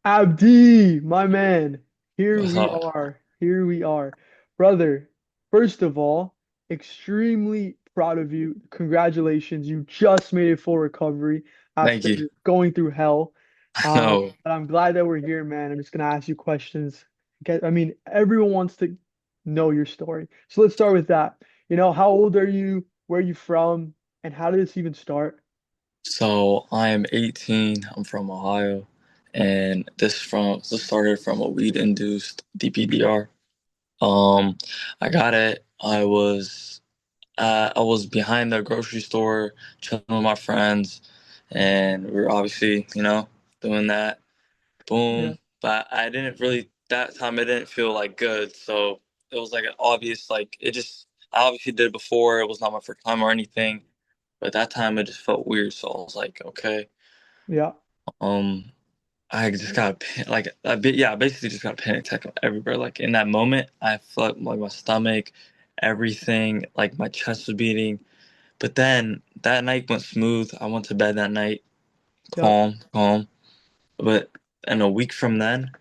Abdi, my man. Here What's we up? are. Here we are. Brother, first of all, extremely proud of you. Congratulations. You just made a full recovery Thank you. after going through hell. No. But I'm glad that we're here, man. I'm just gonna ask you questions. I mean, everyone wants to know your story. So let's start with that. How old are you? Where are you from? And how did this even start? So I am 18. I'm from Ohio, and this started from a weed-induced DPDR. Um, I got it. I was behind the grocery store chilling with my friends, and we were obviously, doing that. Yeah. Boom. But I didn't really that time. It didn't feel like good, so it was like an obvious like it just. I obviously did it before. It was not my first time or anything. But that time it just felt weird, so I was like, okay. Yeah. Um, I just got like a bit, yeah, I basically just got a panic attack everywhere. Like in that moment, I felt like my stomach, everything, like my chest was beating. But then that night went smooth. I went to bed that night, Yeah. calm, calm. But and a week from then,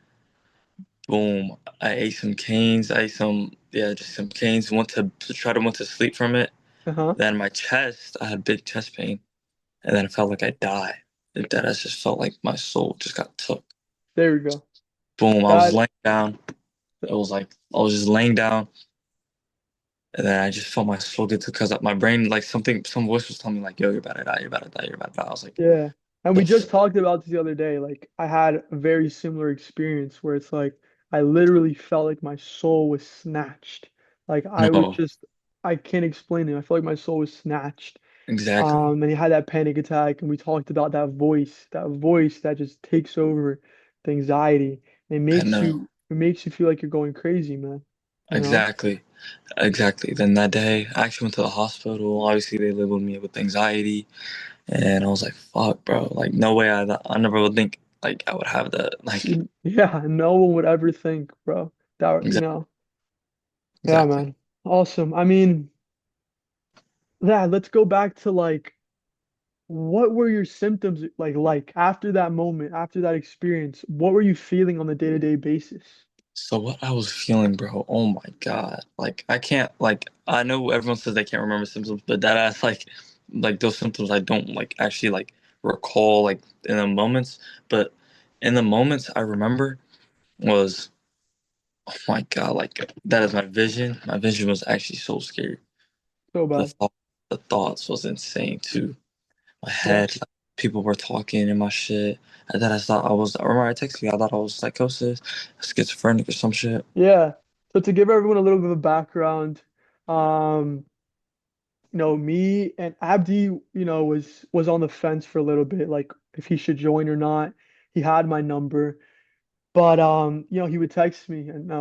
boom, I ate some canes. I ate some, yeah, just some canes. Went to sleep from it. Uh-huh. Then my chest, I had big chest pain. And then it felt like I died. That I just felt like my soul just got took. There we go. Boom, I was That laying down. It was like I was just laying down, and then I just felt my soul get took because my brain, like some voice was telling me like, "Yo, you're about to die. You're about to die. You're about to die." I was like, Yeah. And we "The just fuck? talked about this the other day. Like I had a very similar experience where it's like I literally felt like my soul was snatched. Like No, I can't explain it. I felt like my soul was snatched. exactly. And he had that panic attack and we talked about that voice that just takes over the anxiety. And I know it makes you feel like you're going crazy, man. You know? exactly, exactly." Then that day, I actually went to the hospital. Obviously, they labeled me with anxiety, and I was like, "Fuck, bro! Like, no way. I never would think like I would have that. Like, Yeah, no one would ever think, bro. That, you exactly, know. Yeah, exactly." man. Awesome. I mean, yeah, let's go back to like what were your symptoms like after that moment, after that experience? What were you feeling on the day-to-day basis? So what I was feeling, bro, oh my God. Like I can't like I know everyone says they can't remember symptoms, but that ass like those symptoms I don't like actually like recall like in the moments. But in the moments I remember was oh my God, like that is my vision. My vision was actually so scary. So The bad. thought the thoughts was insane too. My Yeah. head, like, people were talking in my shit. And then I remember I texted you, I thought I was psychosis, schizophrenic or some shit. Yeah. So to give everyone a little bit of background, um, me and Abdi, was on the fence for a little bit, like if he should join or not. He had my number. But he would text me, and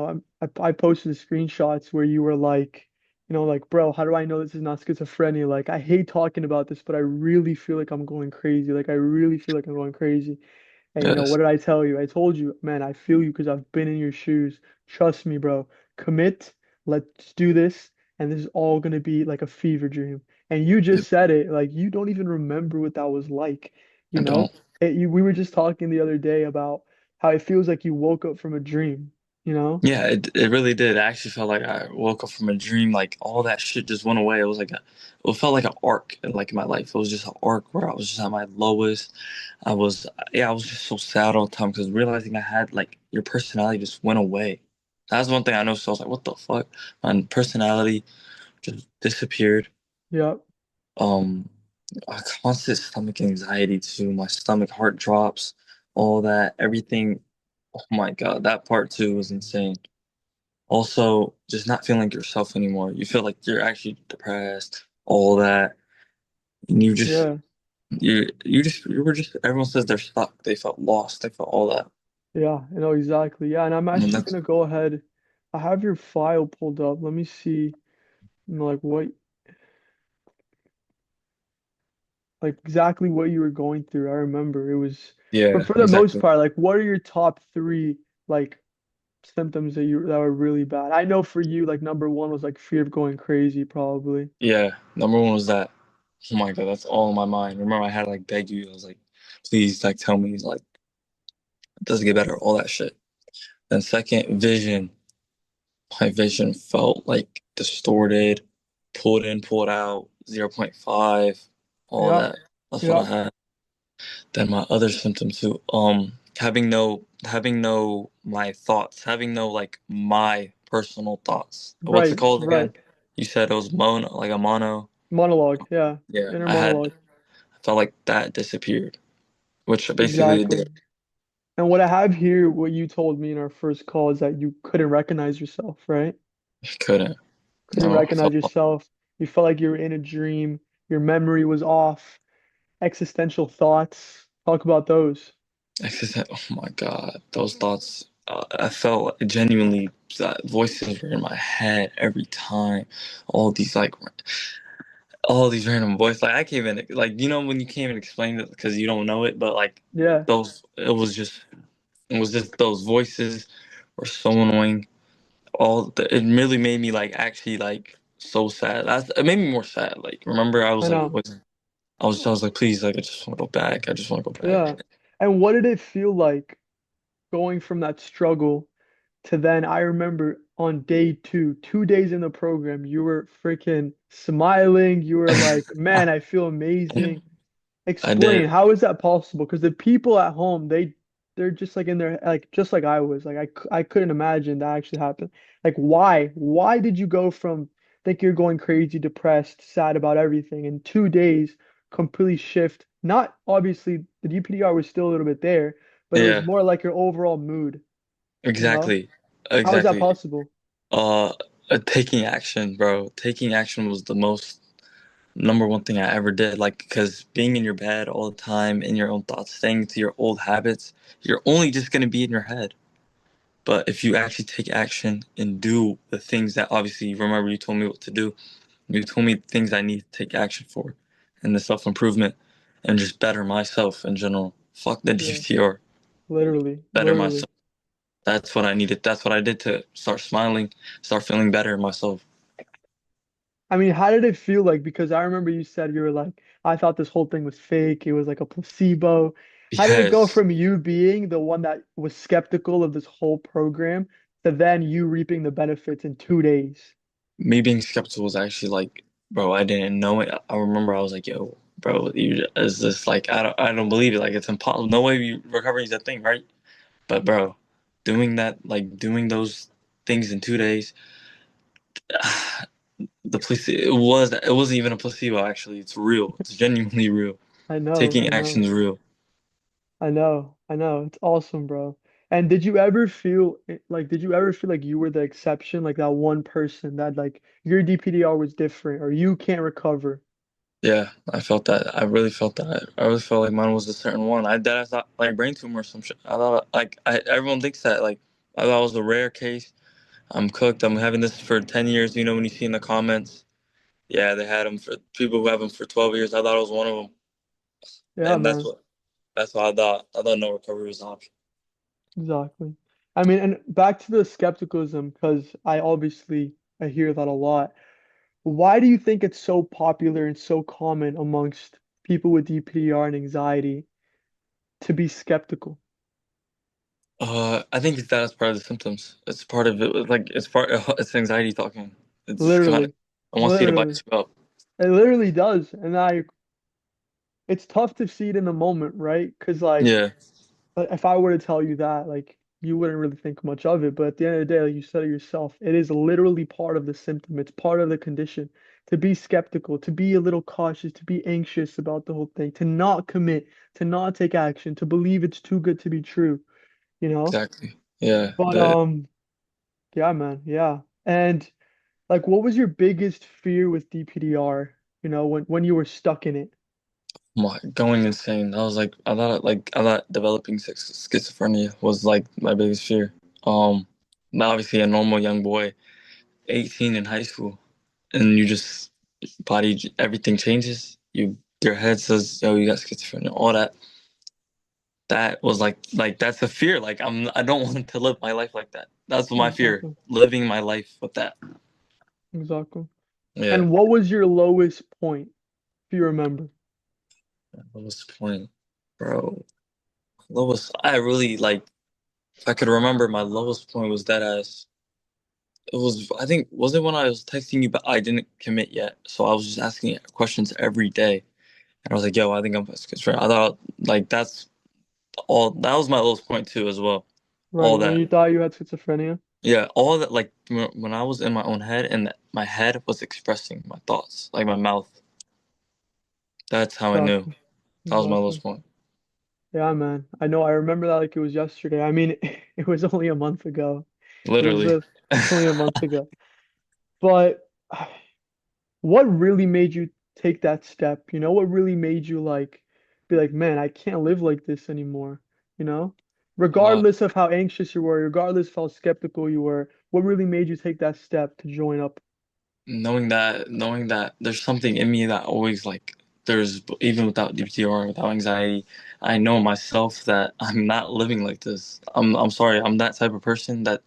I posted the screenshots where you were like, like, bro, how do I know this is not schizophrenia? Like, I hate talking about this, but I really feel like I'm going crazy. Like, I really feel like I'm going crazy. And Yes. what did I tell you? I told you, man, I feel you because I've been in your shoes. Trust me, bro. Commit. Let's do this. And this is all gonna be like a fever dream. And you just said it, like you don't even remember what that was like, I you know? don't. We were just talking the other day about how it feels like you woke up from a dream, you know? Yeah, it really did. I actually felt like I woke up from a dream. Like all that shit just went away. It felt like an arc in my life. It was just an arc where I was just at my lowest. I was just so sad all the time because realizing I had like your personality just went away. That's one thing I noticed. So I was like, what the fuck? My personality just disappeared. Yeah. Um, a constant stomach anxiety too. My stomach, heart drops, all that, everything. Oh my God, that part too was insane. Also, just not feeling like yourself anymore. You feel like you're actually depressed, all that. And Yeah. you were just, everyone says they're stuck. They felt lost. They felt all that. Yeah, I know exactly. Yeah, and I'm And actually that's, gonna go ahead. I have your file pulled up. Let me see, like exactly what you were going through. I remember it was yeah, for the most exactly. part, like what are your top three like symptoms that were really bad? I know for you, like number one was like fear of going crazy, probably. Yeah, number one was that. Oh my God, that's all in my mind. Remember, I had to like beg you. I was like, please, like, tell me, like, It does get better, all that shit. Then second, vision. My vision felt like distorted, pulled in, pulled out, zero point 0.5, all Yeah, that. That's what I yeah, had. Then my other symptoms too, having no my thoughts, having no like my personal thoughts. What's it right, called again? right. You said it was mono, like a mono. Monologue, yeah, Yeah, inner monologue, I felt like that disappeared, which basically it exactly. did. And what I have here, what you told me in our first call, is that you couldn't recognize yourself, right? I couldn't. Couldn't No, I recognize felt yourself. You felt like you were in a dream. Your memory was off. Existential thoughts. Talk about those. oh my God, those thoughts. I felt genuinely that voices were in my head every time. All these like all these random voices. Like I can't even like when you can't even explain it because you don't know it, but like Yeah, those it was just those voices were so annoying. It really made me like actually like so sad. It made me more sad. Like remember I I was like know. I was like please like I just want to go back. I just want to go back. Yeah. And what did it feel like going from that struggle to then I remember on day two, 2 days in the program, you were freaking smiling. You were like, man, I feel amazing. I Explain, did. how is that possible? Because the people at home, they're just like in their like just like I was. Like I couldn't imagine that actually happened. Like why? Why did you go from think you're going crazy, depressed, sad about everything in 2 days, completely shift? Not obviously the DPDR was still a little bit there, but it was Yeah, more like your overall mood, you know? exactly. How is that Exactly. possible? Uh, taking action, bro. Taking action was the most number one thing I ever did. Like, because being in your bed all the time, in your own thoughts, staying to your old habits, you're only just gonna be in your head. But if you actually take action and do the things that obviously, remember you told me what to do. You told me things I need to take action for, and the self improvement, and just better myself in general. Fuck the Yeah, DPTR. literally, Better literally. myself. That's what I needed. That's what I did to start smiling, start feeling better in myself. I mean, how did it feel like? Because I remember you said you were like, I thought this whole thing was fake. It was like a placebo. How did it go Yes, from you being the one that was skeptical of this whole program to then you reaping the benefits in 2 days? me being skeptical was actually like, bro, I didn't know it. I remember I was like, yo, bro, is this like, I don't believe it. Like, it's impossible. No way recovery is a thing, right? But, bro, doing that, like, doing those things in 2 days, the placebo, it wasn't even a placebo, actually. It's real. It's genuinely real. I know, Taking I action know, is real. I know, I know. It's awesome, bro. And did you ever feel did you ever feel like you were the exception, like that one person that like your DPDR was different or you can't recover? Yeah, I felt that. I really felt that. I really felt like mine was a certain one. I thought like brain tumor or some shit. I thought like everyone thinks that like I thought it was a rare case. I'm cooked. I'm having this for 10 years. When you see in the comments, yeah, they had them for people who have them for 12 years. I thought it was one of them, Yeah, and man. that's what I thought. I thought no recovery was an option. Exactly. I mean, and back to the skepticism, because I hear that a lot. Why do you think it's so popular and so common amongst people with DPDR and anxiety to be skeptical? I think that is part of the symptoms. It's part of it. Like it's anxiety talking. It's kind of. Literally, I want you to literally. bite you up. It literally does. And it's tough to see it in the moment, right? Because like Yeah, if I were to tell you that, like you wouldn't really think much of it. But at the end of the day, like you said it yourself, it is literally part of the symptom. It's part of the condition. To be skeptical, to be a little cautious, to be anxious about the whole thing, to not commit, to not take action, to believe it's too good to be true, you know? exactly. Yeah, But yeah, man, yeah. And like what was your biggest fear with DPDR, when you were stuck in it? going insane. I thought developing schizophrenia was like my biggest fear. Um, Obviously a normal young boy, 18 in high school, and you just everything changes. Your head says, "Yo, you got schizophrenia." All that. That was like that's a fear. Like I don't want to live my life like that. That's my fear. Exactly. Living my life with that. Exactly. Yeah. And what was your lowest point, if you remember? What was the point, bro? lowest. I really like. If I could remember, my lowest point was that as it was. I think was it when I was texting you, but I didn't commit yet. So I was just asking questions every day, and I was like, "Yo, I think I'm schizophrenic." I thought like that's all. That was my lowest point too, as well. All Right, when that. you thought you had schizophrenia? Yeah, all that. Like when I was in my own head, and my head was expressing my thoughts, like my mouth. That's how I knew. Exactly. That was my Exactly. lowest point. Yeah, man. I know. I remember that like it was yesterday. I mean, it was only a month ago. It was Literally. only a month ago. But what really made you take that step? You know, what really made you like be like, man, I can't live like this anymore, you know? Uh, Regardless of how anxious you were, regardless of how skeptical you were, what really made you take that step to join up? knowing that there's something in me that always like there's even without DPDR, without anxiety, I know myself that I'm not living like this. I'm sorry, I'm that type of person that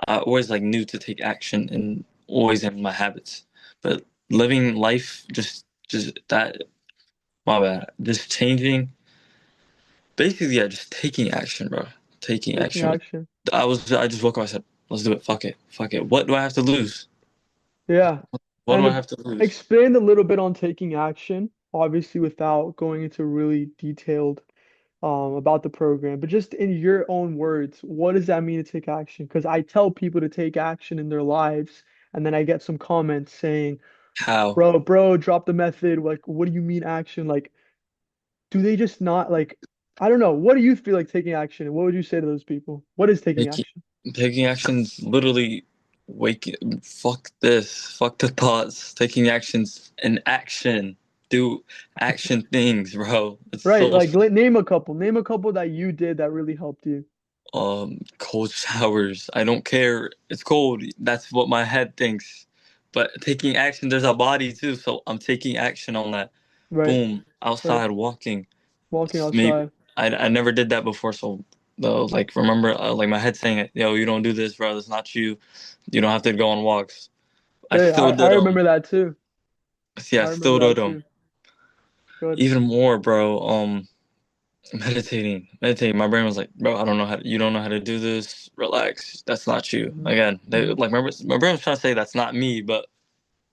I always like knew to take action and always in my habits. But living life just that my bad. Just changing basically yeah, just taking action, bro. Taking Taking action. action. I just woke up, I said, let's do it. Fuck it. Fuck it. What do I have to lose? Yeah. What do I And have to lose? expand a little bit on taking action, obviously without going into really detailed about the program, but just in your own words, what does that mean to take action? Because I tell people to take action in their lives, and then I get some comments saying, How? bro, drop the method. Like, what do you mean action? Like, do they just not like, I don't know. What do you feel like taking action? And what would you say to those people? What is taking Taking action? taking actions literally waking fuck this. Fuck the thoughts. Taking actions in action. Do action things, bro. It's Right, so like name a couple. Name a couple that you did that really helped you. cold showers. I don't care. It's cold. That's what my head thinks. But taking action, there's a body too, so I'm taking action on that. Right, Boom. right. Outside walking. Walking It's maybe outside. I never did that before, so though like remember like my head saying it, yo, you don't do this, bro. That's not you. You don't have to go on walks. I Yeah, still I did them. remember that too. Yeah, I I remember still did that them. too. Good. Even more, bro. Meditating. My brain was like, bro, I don't know how. You don't know how to do this. Relax. That's not you. Hmm. Again, Hmm. my brain was trying to say that's not me, but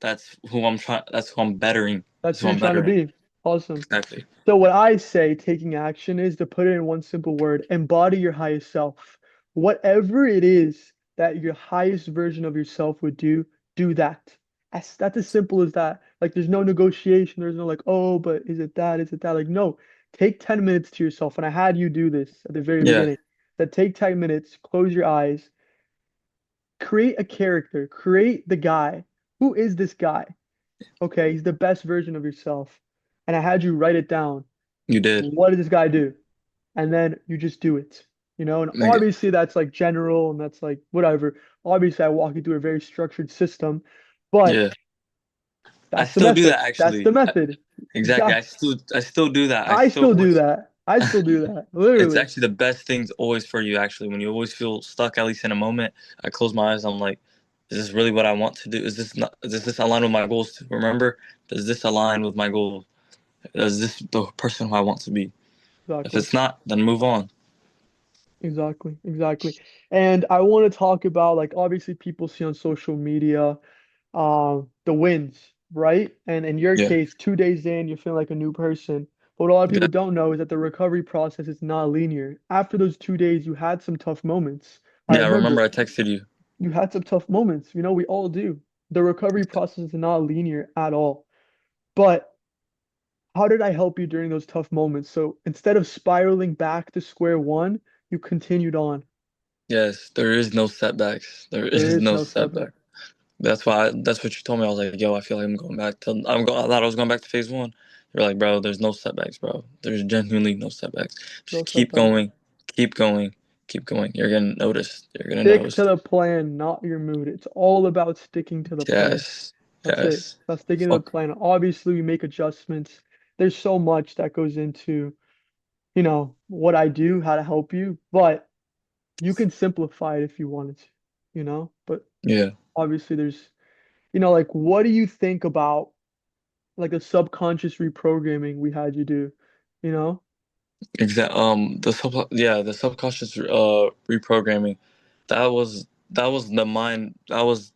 that's who I'm trying. That's who I'm bettering. That's That's who who you're I'm trying to bettering. be. Awesome. Exactly. So what I say taking action is to put it in one simple word, embody your highest self. Whatever it is that your highest version of yourself would do that. That's as simple as that. Like there's no negotiation. There's no like, oh, but is it that? Is it that? Like, no, take 10 minutes to yourself. And I had you do this at the very Yeah. beginning. That take 10 minutes, close your eyes, create a character, create the guy. Who is this guy? Okay, he's the best version of yourself. And I had you write it down. You did. What did this guy do? And then you just do it, you know? And Like, obviously that's like general and that's like whatever. Obviously I walk you through a very structured system, but yeah. I that's the still do method. that That's the actually. method. Exactly. Exactly. I still do that. I I still still do always that. I still do that. it's Literally. actually the best things always for you actually when you always feel stuck at least in a moment. I close my eyes, I'm like, is this really what I want to do? Is this not does this align with my goals to remember? Does this align with my goal? Is this the person who I want to be? If Exactly. it's not, then move on. Exactly. Exactly. And I want to talk about like obviously people see on social media the wins, right? And in your Yeah. case, 2 days in, you feel like a new person. But what a lot of people Yeah. don't know is that the recovery process is not linear. After those 2 days, you had some tough moments. I Yeah, I remember remember I texted you. you had some tough moments. You know, we all do. The recovery process is not linear at all. But how did I help you during those tough moments? So instead of spiraling back to square one, you continued on. Yes, there is no setbacks. There There is is no no setback. setback. That's what you told me. I was like, yo, I feel like I'm going back to I thought I was going back to phase one. You're like, bro, there's no setbacks, bro. There's genuinely no setbacks. No Just keep setback. going, keep going, keep going. You're gonna notice. You're gonna Stick notice. to the plan, not your mood. It's all about sticking to the plan. Yes, That's it. yes. That's sticking to the Fuck. plan. Obviously, we make adjustments. There's so much that goes into, what I do, how to help you, but you can simplify it if you wanted to. But Yeah. obviously like what do you think about like the subconscious reprogramming we had you do? You know? The subconscious reprogramming. That was the mind. That was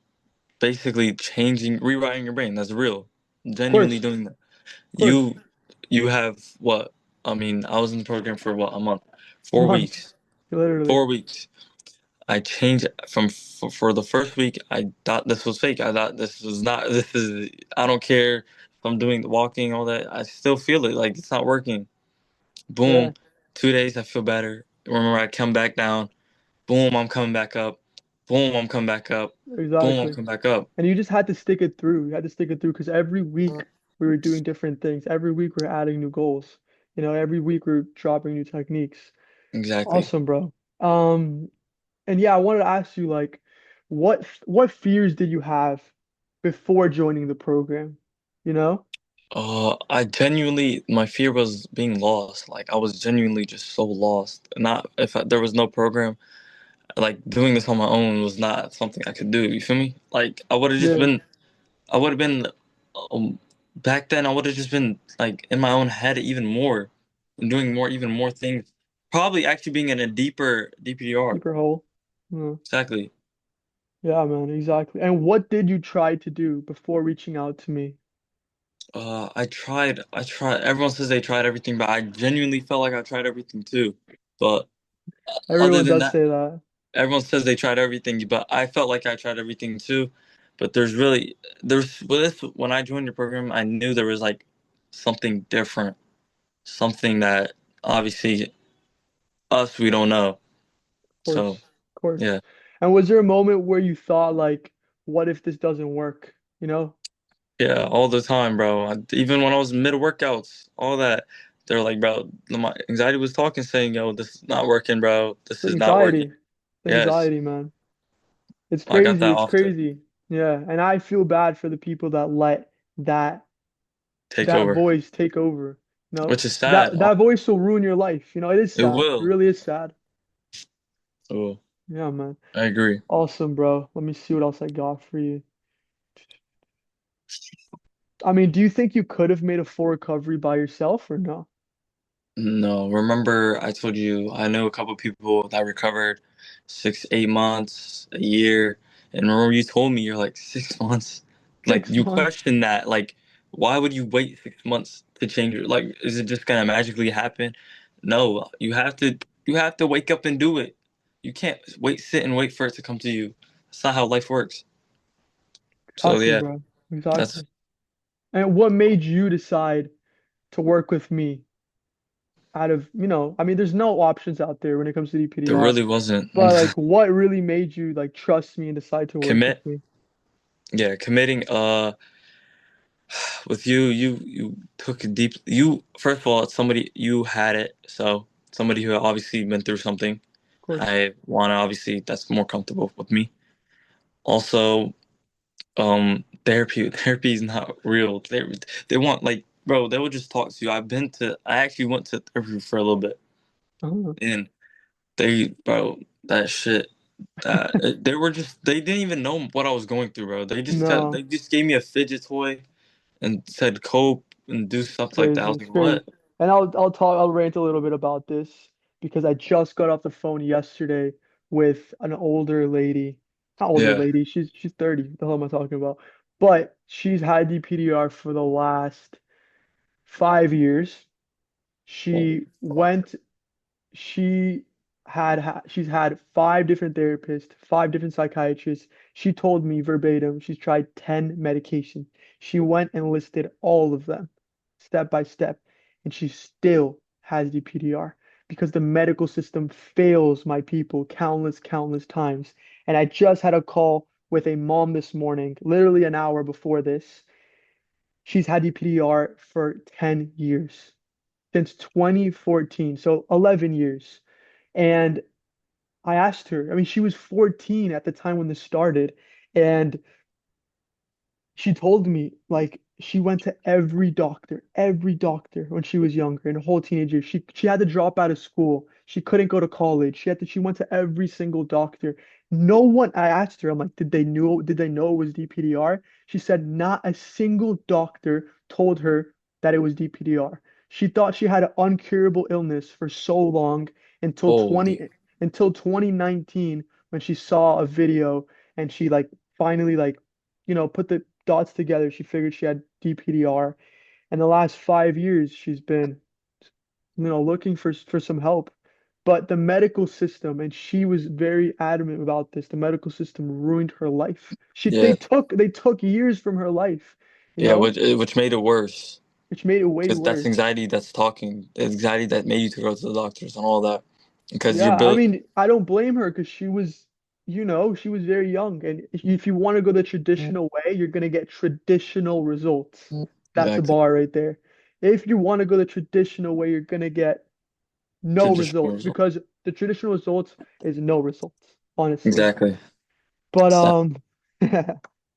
basically changing, rewriting your brain. That's real. Of Genuinely course, doing that. of course. You you have what? I mean, I was in the program for what, a month, A four month, weeks, literally. 4 weeks. I changed for the first week. I thought this was fake. I thought this was not. This is. I don't care if I'm doing the walking, all that. I still feel it. Like it's not working. Yeah, Boom. 2 days, I feel better. Remember, I come back down. Boom, I'm coming back up. Boom, I'm coming back up. Boom, I'm exactly. coming back up. And you just had to stick it through. You had to stick it through because every week we were doing different things. Every week we're adding new goals. Every week we're dropping new techniques. Exactly. Awesome, bro. Um, and yeah, I wanted to ask you like, what fears did you have before joining the program? You know? I genuinely, my fear was being lost. Like I was genuinely just so lost. Not if there was no program, like doing this on my own was not something I could do. You feel me? Like Yeah, I would have been, back then. I would have just been like in my own head even more, and doing even more things. Probably actually being in a deeper DPDR. deeper hole. Yeah. Exactly. Yeah, man, exactly. And what did you try to do before reaching out to me? I tried. Everyone says they tried everything, but I genuinely felt like I tried everything too. But other Everyone than does that, say that. everyone says they tried everything, but I felt like I tried everything too. But there's with this, when I joined the program, I knew there was like something different, something that obviously us we don't know. Course, So of course. yeah, And was there a moment where you thought like, what if this doesn't work? You know? yeah, all the time, bro. Even when I was mid workouts, all that, they're like, bro, my anxiety was talking, saying, "Yo, this is not working, bro. It's This the is not working." anxiety. The Yes, anxiety, man. It's I got crazy. that It's often. crazy. Yeah. And I feel bad for the people that let that Take that over, voice take over. which is sad. That voice will ruin your life. It is It sad. It will. really is sad. Oh, Yeah, man. I agree. Awesome, bro. Let me see what else I got for you. I mean, do you think you could have made a full recovery by yourself or no? No, remember I told you I know a couple people that recovered 6, 8 months, a year, and remember you told me you're like 6 months. Like Six you months. questioned that. Like, why would you wait 6 months to change your, like, is it just gonna magically happen? No, you have to wake up and do it. You can't sit and wait for it to come to you. That's not how life works. So Exactly, yeah, bro. that's Exactly. And what made you decide to work with me out of, I mean, there's no options out there when it comes to there DPDR, really wasn't. but like what really made you like trust me and decide to work with Commit. me? Yeah, committing. With you took a deep, you first of all, it's somebody, you had it, so somebody who obviously been through something. Of course. I want to, obviously, that's more comfortable with me. Also, therapy is not real. They want, like, bro, they will just talk to you. I actually went to therapy for a little bit, Oh, and bro, that shit, they didn't even know what I was going through, bro. They no, just gave me a fidget toy and said cope and do it's stuff like that. I crazy. was It's like, crazy. what? And I'll rant a little bit about this because I just got off the phone yesterday with an older lady. Not older Yeah. lady, she's 30. What the hell am I talking about? But she's had DPDR for the last 5 years. Holy She fuck. went she she's had 5 different therapists, 5 different psychiatrists. She told me verbatim she's tried 10 medications. She went and listed all of them step by step, and she still has DPDR because the medical system fails my people countless times. And I just had a call with a mom this morning, literally an hour before this. She's had DPDR for 10 years, since 2014, so 11 years. And I asked her, I mean, she was 14 at the time when this started, and she told me like she went to every doctor when she was younger, in a whole teenage year. She had to drop out of school. She couldn't go to college. She went to every single doctor. No one, I asked her, I'm like, did they know it was DPDR? She said not a single doctor told her that it was DPDR. She thought she had an uncurable illness for so long until Holy, 2019 when she saw a video and she like finally like put the dots together. She figured she had DPDR. And the last 5 years she's been looking for some help. But the medical system, and she was very adamant about this, the medical system ruined her life. They yeah, took years from her life, yeah, which made it worse which made it way because that's worse. anxiety that's talking, the anxiety that made you to go to the doctors and all that because you're Yeah, I built mean, I don't blame her because she was very young. And if you want to go the traditional way, you're gonna get traditional results. That's the exactly bar right there. If you want to go the traditional way, you're gonna get no traditional results result. because the traditional results is no results, honestly. Exactly. But So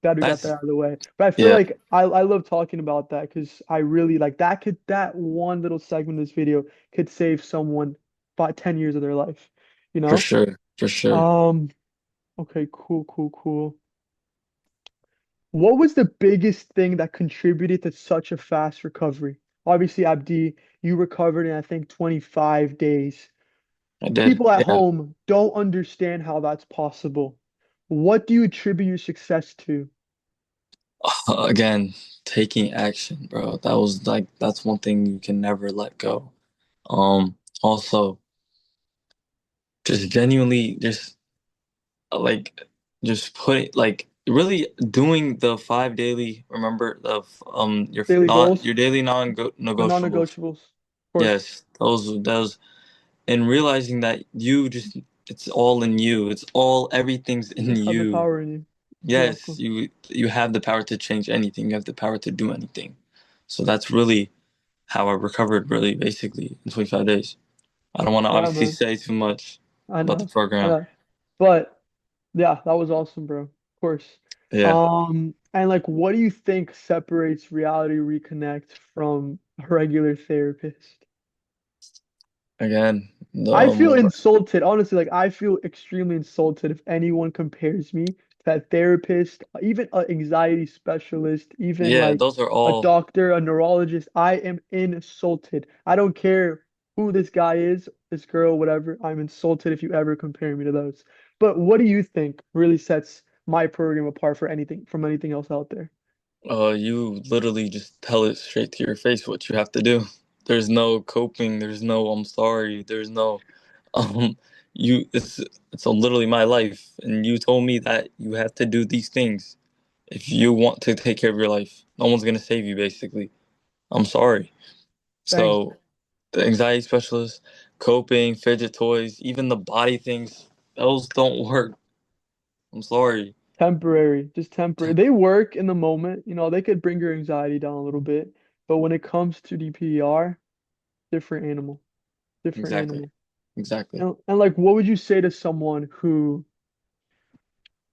glad we got that that's out of the way. But I feel yeah, like I love talking about that because I really like that one little segment of this video could save someone 5, 10 years of their life, you for know? sure, for sure. Um, okay, cool, cool, cool. What was the biggest thing that contributed to such a fast recovery? Obviously, Abdi, you recovered in I think 25 days. I did. People at Yeah. home don't understand how that's possible. What do you attribute your success to? Again, taking action, bro. That was like that's one thing you can never let go. Also just genuinely just like just putting like really doing the 5 daily, remember the your Daily not goals, your daily the non-negotiables. non-negotiables, of course. Yes, those and realizing that you just it's all in you. It's all everything's You in have the you. power in you. Yes, Exactly. you have the power to change anything. You have the power to do anything. So that's really how I recovered really basically in 25 days. I don't want to Yeah, obviously man. say too much I about the know. I program. know. But yeah, that was awesome, bro. Of course. Yeah. And like what do you think separates Reality Reconnect from a regular therapist? Again, I the feel more insulted, honestly. Like I feel extremely insulted if anyone compares me to that therapist, even an anxiety specialist, even yeah, like those are a all doctor, a neurologist. I am insulted. I don't care who this guy is, this girl, whatever. I'm insulted if you ever compare me to those. But what do you think really sets my program apart from anything else out there? you literally just tell it straight to your face what you have to do. There's no coping, there's no I'm sorry, there's no um you it's literally my life and you told me that you have to do these things if you want to take care of your life. No one's gonna save you basically. I'm sorry. Dang, So the anxiety specialist, coping, fidget toys, even the body things, those don't work. I'm sorry. temporary, just temporary. They work in the moment, they could bring your anxiety down a little bit. But when it comes to DPDR, different animal, different Exactly. animal. Exactly. And like, what would you say to someone who,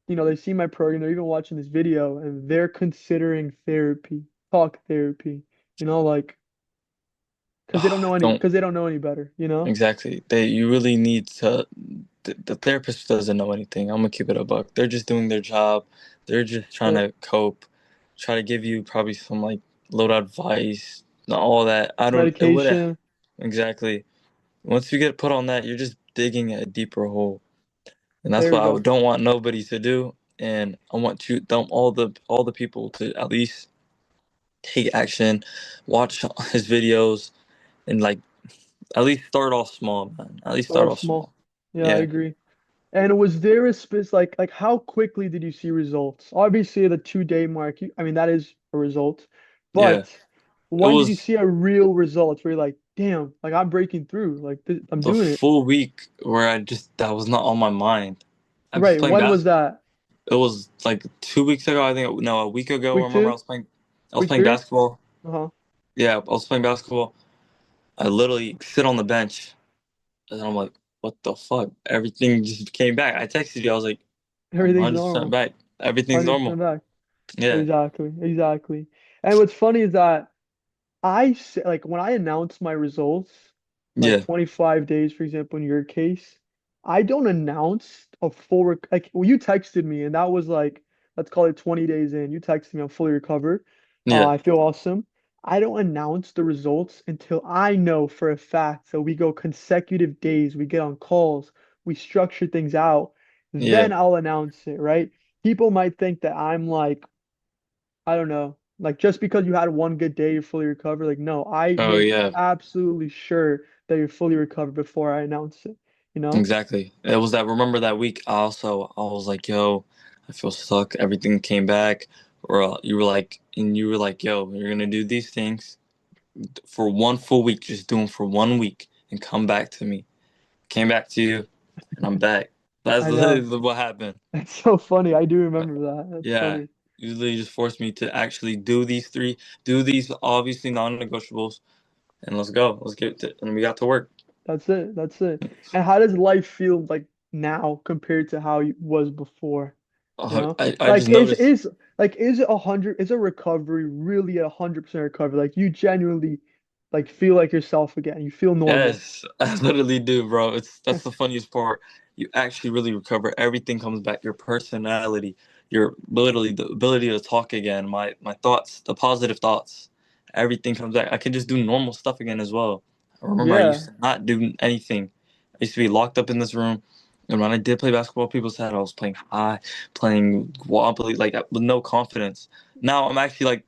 they see my program, they're even watching this video and they're considering therapy, talk therapy, like, Don't because they don't know any better? exactly. You really need to. The therapist doesn't know anything. I'm gonna keep it a buck. They're just doing their job. They're just trying Yep. to cope, try to give you probably some like little advice, not all that. I don't. It would Medication. exactly. Once you get put on that, you're just digging a deeper hole, and that's There we what go. don't want nobody to do. And I want you, don't all the people to at least take action, watch his videos, and like at least start off small, man. At least start Start off small. small. Yeah, I Yeah, agree. And was there a like how quickly did you see results? Obviously, the 2 day mark, I mean, that is a result. yeah. But It when did you was see a real result where you're like, damn, like I'm breaking through, like I'm the doing it. full week where that was not on my mind. I was Right. playing When was basketball. that? It was like 2 weeks ago, I think. No, a week ago. Week Remember, two? I was Week playing three? basketball. Uh-huh. Yeah, I was playing basketball. I literally sit on the bench, and I'm like, "What the fuck?" Everything just came back. I texted you. I was like, "I'm Everything's 100% normal. back. Everything's 100% normal." back. Yeah, Exactly. Exactly. And what's funny is that I say, like when I announce my results, like yeah, 25 days, for example, in your case, I don't announce a full like well, you texted me and that was like let's call it 20 days in. You texted me I'm fully recovered. yeah. I feel awesome. I don't announce the results until I know for a fact. So we go consecutive days, we get on calls, we structure things out. Yeah. Then I'll announce it, right? People might think that I'm like, I don't know, like just because you had one good day, you're fully recovered. Like, no, I Oh make yeah. absolutely sure that you're fully recovered before I announce it, you know? Exactly. It was that. Remember that week? I was like, "Yo, I feel stuck." Everything came back, or you were like, "Yo, you're gonna do these things for one full week. Just do them for one week, and come back to me." Came back to you, and I'm back. That's I know. literally what happened. That's so funny. I do remember that. That's Yeah, funny. you literally just forced me to actually do these three, do these obviously non-negotiables, and let's go. Let's get to, and we got to work. That's it. That's it. And how does life feel like now compared to how it was before? You know, I like just noticed. is it 100? Is a recovery really 100% recovery? Like you genuinely like feel like yourself again. You feel normal. Yes, I literally do, bro. That's the funniest part. You actually really recover. Everything comes back. Your personality, your literally the ability to talk again. My thoughts, the positive thoughts, everything comes back. I can just do normal stuff again as well. I remember I used Yeah. to not do anything. I used to be locked up in this room, and when I did play basketball, people said I was playing high, playing wobbly, like with no confidence. Now I'm actually like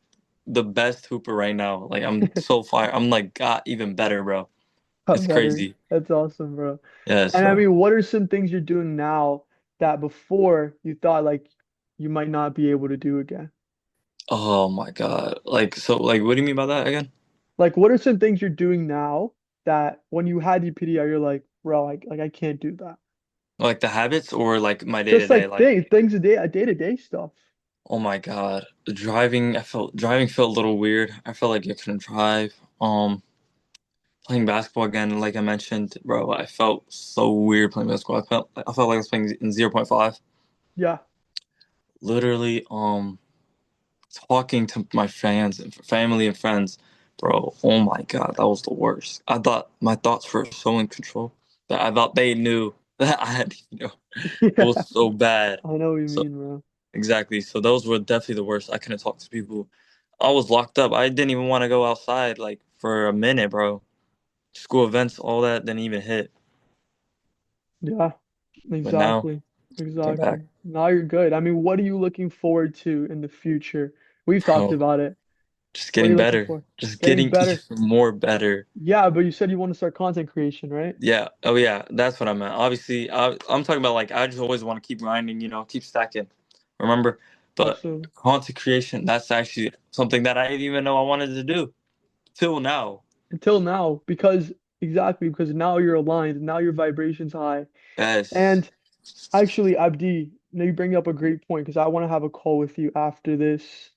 the best hooper right now. Like I'm so fire. I'm like got even better, bro. Got It's better. crazy. That's awesome, bro. Yes, And I bro. mean, what are some things you're doing now that before you thought like you might not be able to do again? Oh my God. Like, what do you mean by that again? Like, what are some things you're doing now that when you had DPDR, you're like, bro, like I can't do that. Like the habits or like my day to Just day? like Like, things a day to day stuff. oh my God. Driving felt a little weird. I felt like I couldn't drive. Playing basketball again, like I mentioned, bro, I felt so weird playing basketball. I felt like I was playing in zero point 0.5. Yeah, Literally, talking to my fans and family and friends, bro. Oh my God, that was the worst. I thought my thoughts were so in control that I thought they knew that I had, it yeah, was so bad. I know what you So mean, bro. exactly. So those were definitely the worst. I couldn't talk to people. I was locked up. I didn't even want to go outside like for a minute, bro. School events, all that didn't even hit. Yeah, But now exactly, came back. exactly. Now you're good. I mean, what are you looking forward to in the future? We've talked Bro, about it. just What are getting you looking better. for? Just Getting getting better. even more better. Yeah, but you said you want to start content creation, right? Yeah. Oh yeah. That's what I meant. Obviously, I'm talking about like I just always want to keep grinding. Keep stacking. Remember, but Absolutely. content creation. That's actually something that I didn't even know I wanted to do till now. Until now, because exactly because now you're aligned, now your vibration's high. Yes. And actually, Abdi, now you bring up a great point because I want to have a call with you after this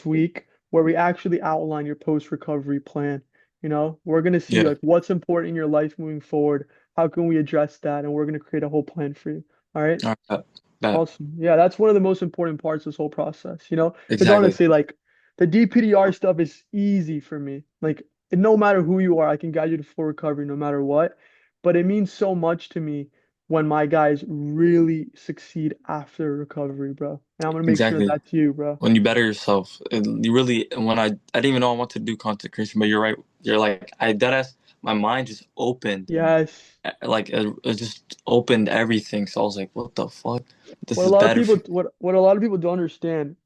week where we actually outline your post-recovery plan. You know, we're gonna see Yeah. like what's important in your life moving forward. How can we address that? And we're gonna create a whole plan for you. All right. All right. Bet. Awesome. Yeah, that's one of the most important parts of this whole process, you know? Because Exactly. honestly, like the DPDR stuff is easy for me. Like, no matter who you are, I can guide you to full recovery no matter what. But it means so much to me when my guys really succeed after recovery, bro. And I'm gonna make sure Exactly. that's you, bro. When you better yourself, you really. When I didn't even know I wanted to do content creation, but you're right. You're like I deadass. My mind just opened. Yes. Like it just opened everything. So I was like, what the fuck? This What a is lot of better people for. what a lot of people don't understand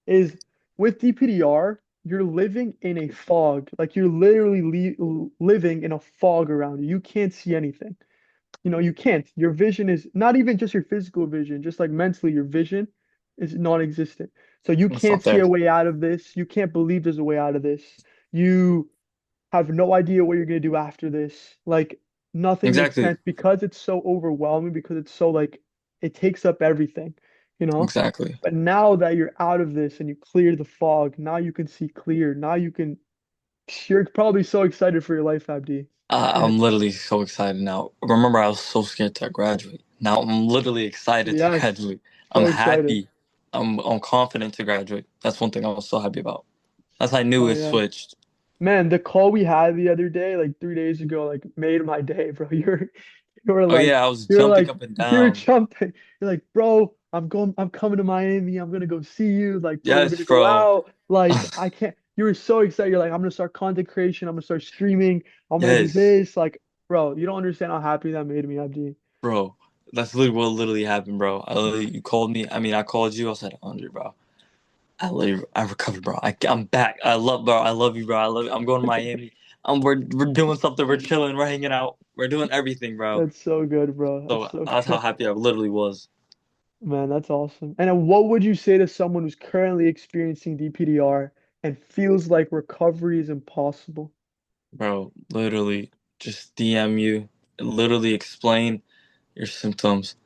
is with DPDR, you're living in a fog. Like you're literally living in a fog around you. You can't see anything. You know, you can't. Your vision is not even just your physical vision, just like mentally, your vision is non-existent. So you It's can't not see there. a way out of this. You can't believe there's a way out of this. You have no idea what you're gonna do after this. Like nothing makes Exactly. sense because it's so overwhelming, because it's so like it takes up everything, you know? Exactly. But now that you're out of this and you clear the fog, now you can see clear. Now you can, you're probably so excited for your life, Abdi. I'm literally so excited now. Remember, I was so scared to graduate. Now I'm literally excited to Yes, graduate. I'm so excited. happy. I'm confident to graduate. That's one thing I was so happy about. That's how I knew Oh it yeah. switched. Man, the call we had the other day, like 3 days ago, like made my day, bro. You were Oh like, yeah, I was you were jumping like, up and you were down. jumping. You're like, bro, I'm coming to Miami. I'm gonna go see you. Like, bro, we're Yes, gonna go bro. out. Like, I can't. You were so excited. You're like, I'm gonna start content creation. I'm gonna start streaming. I'm gonna do Yes, this. Like, bro, you don't understand how happy that made me, Abdi. bro. That's literally what literally happened, bro. You called me. I mean, I called you. I said, 100, bro. I recovered, bro. I'm back. Bro. I love you, bro. I love you. I'm going to Miami. We're doing something. We're chilling. We're hanging out. We're doing everything, bro. That's so good, bro. That's So so that's how good. happy I literally was, Man, that's awesome. And then what would you say to someone who's currently experiencing DPDR and feels like recovery is impossible? bro. Literally, just DM you. Literally explain your symptoms.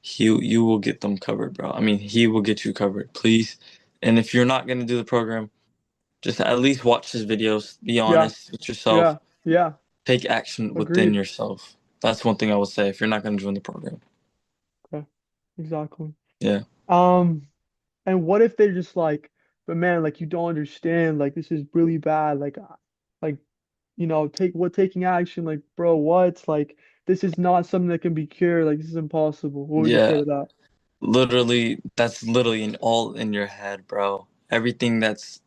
You will get them covered, bro. I mean, he will get you covered, please. And if you're not gonna do the program, just at least watch his videos. Be Yeah, honest with yourself. yeah, yeah. Take action within Agreed. yourself. That's one thing I would say if you're not gonna join the program. Okay, exactly. Yeah, Um, and what if they're just like, but man, like you don't understand, like this is really bad, like taking action, like bro, what? Like this is not something that can be cured, like this is impossible. What would you say yeah. to that? Literally, that's literally all in your head, bro. Everything that's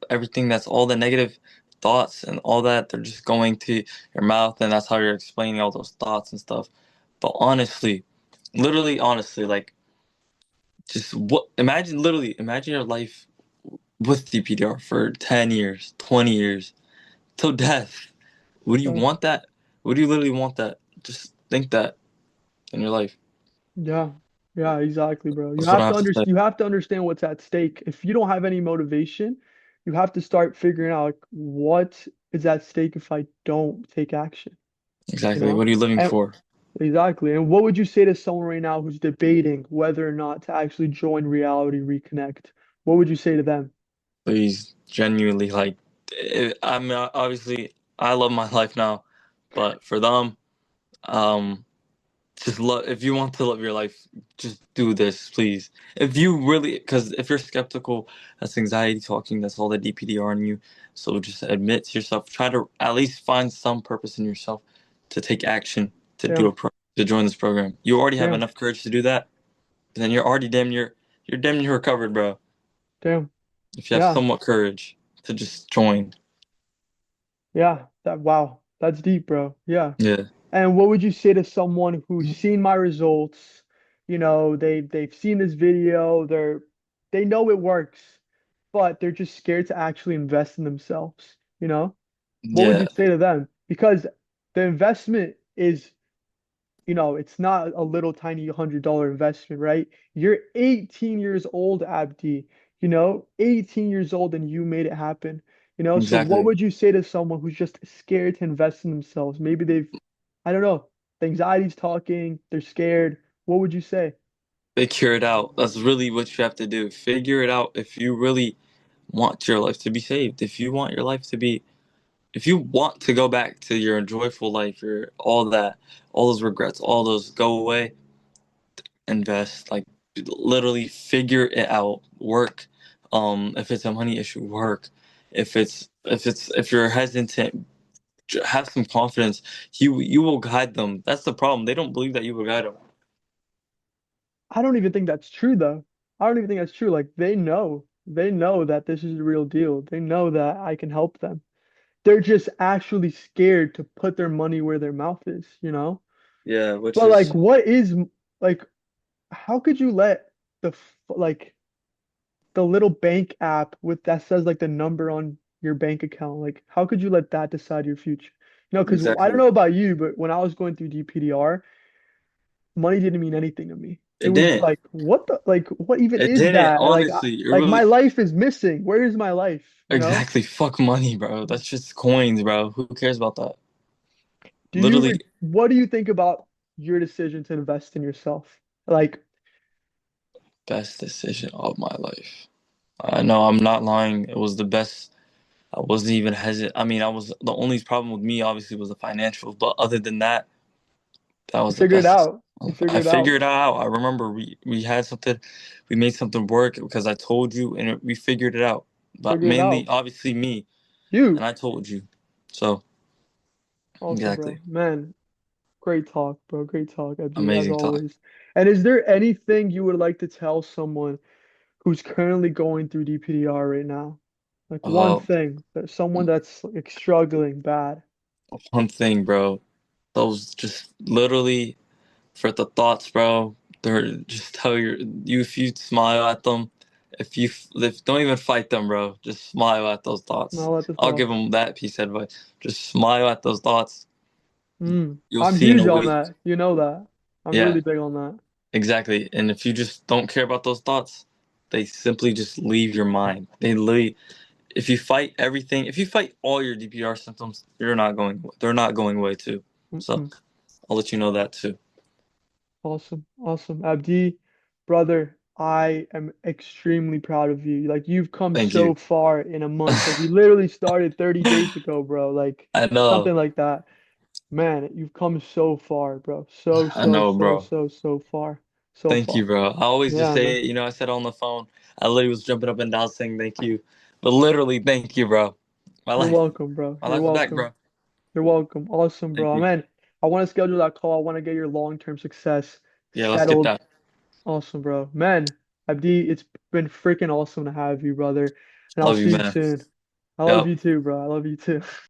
all the negative thoughts and all that, they're just going to your mouth, and that's how you're explaining all those thoughts and stuff. But honestly, literally, honestly, like just what imagine your life with DPDR for 10 years, 20 years, till death. Would you Okay. want that? Would you literally want that? Just think that in your life. Yeah. Yeah, exactly, bro. That's what I have to say. You have to understand what's at stake. If you don't have any motivation, you have to start figuring out like what is at stake if I don't take action, you Exactly. know? What are you living And for? exactly. And what would you say to someone right now who's debating whether or not to actually join Reality Reconnect? What would you say to them? Please, genuinely, like, I mean, obviously, I love my life now, but for them, um, just love. If you want to live your life, just do this, please. If you really, because if you're skeptical, that's anxiety talking. That's all the DPDR in you. So just admit to yourself. Try to at least find some purpose in yourself to take action to do Damn, to join this program. You already have damn, enough courage to do that. Then you're already you're damn near recovered, bro. damn. If you have Yeah, somewhat courage to just join. yeah. Wow. That's deep, bro. Yeah. Yeah, And what would you say to someone who's seen my results? They've seen this video, they know it works, but they're just scared to actually invest in themselves, you know? What would you yeah, say to them? Because the investment is, it's not a little tiny $100 investment, right? You're 18 years old, Abdi, 18 years old and you made it happen, So what exactly. would you say to someone who's just scared to invest in themselves? Maybe I don't know, the anxiety's talking, they're scared. What would you say? Figure it out. That's really what you have to do. Figure it out if you really want your life to be saved. If you want to go back to your joyful life, your all that, all those regrets, all those go away, invest. Like literally figure it out. Work. If it's a money issue, work. If you're hesitant, have some confidence. You will guide them. That's the problem. They don't believe that you will guide them. I don't even think that's true though. I don't even think that's true. Like they know that this is the real deal. They know that I can help them. They're just actually scared to put their money where their mouth is? Yeah, which But like, is like, how could you let like the little bank app with that says like the number on your bank account, like, how could you let that decide your future? Because I don't exactly. know about you, but when I was going through DPDR, money didn't mean anything to me. It It was didn't. like, like, what even It is didn't. that? Honestly, it Like really my life is missing. Where is my life? exactly. Fuck money, bro. That's just coins, bro. Who cares about that? Literally, What do you think about your decision to invest in yourself? Like, best decision of my life. I know I'm not lying. It was the best. I wasn't even hesitant. I mean, I was the only problem with me obviously was the financials, but other than that, that you was the figured it best. out. You I figured it out. figured it out. I remember we had something, we made something work because I told you, and we figured it out. But Figured it mainly, out. obviously, me, and You I told you. So also, exactly, bro. Man, great talk, bro. Great talk, Abdi, as amazing talk. always. And is there anything you would like to tell someone who's currently going through DPDR right now? Like one Oh, thing that someone that's like struggling bad. one thing, bro. Those just literally for the thoughts, bro. They're just tell you if you smile at them, if don't even fight them, bro. Just smile at those thoughts. Not at the I'll give thoughts. them that piece of advice. Just smile at those thoughts. You'll I'm see in a huge on week. that. You know that. I'm Yeah, really big on that. exactly. And if you just don't care about those thoughts, they simply just leave your mind. They literally, if you fight everything, if you fight all your DPR symptoms, you're not going. They're not going away too. So Mm-mm. I'll let you know that too. Awesome. Awesome. Abdi, brother, I am extremely proud of you. Like you've come Thank so you. far in a month. Like you literally started 30 days ago, bro. Like I know. something like that. Man, you've come so far, bro. I know, bro. So far. So Thank you, far. bro. I always just Yeah, man. say it. I said it on the phone. I literally was jumping up and down saying thank you. But literally, thank you, bro. My You're life, welcome, bro. my You're life is back, welcome. bro. You're welcome. Awesome, Thank bro. you. Man, I want to schedule that call. I want to get your long-term success Yeah, let's get settled. that. Awesome, bro. Man, Abdi, it's been freaking awesome to have you, brother. And I'll Love you, see you man. soon. I love Yep. you too, bro. I love you too.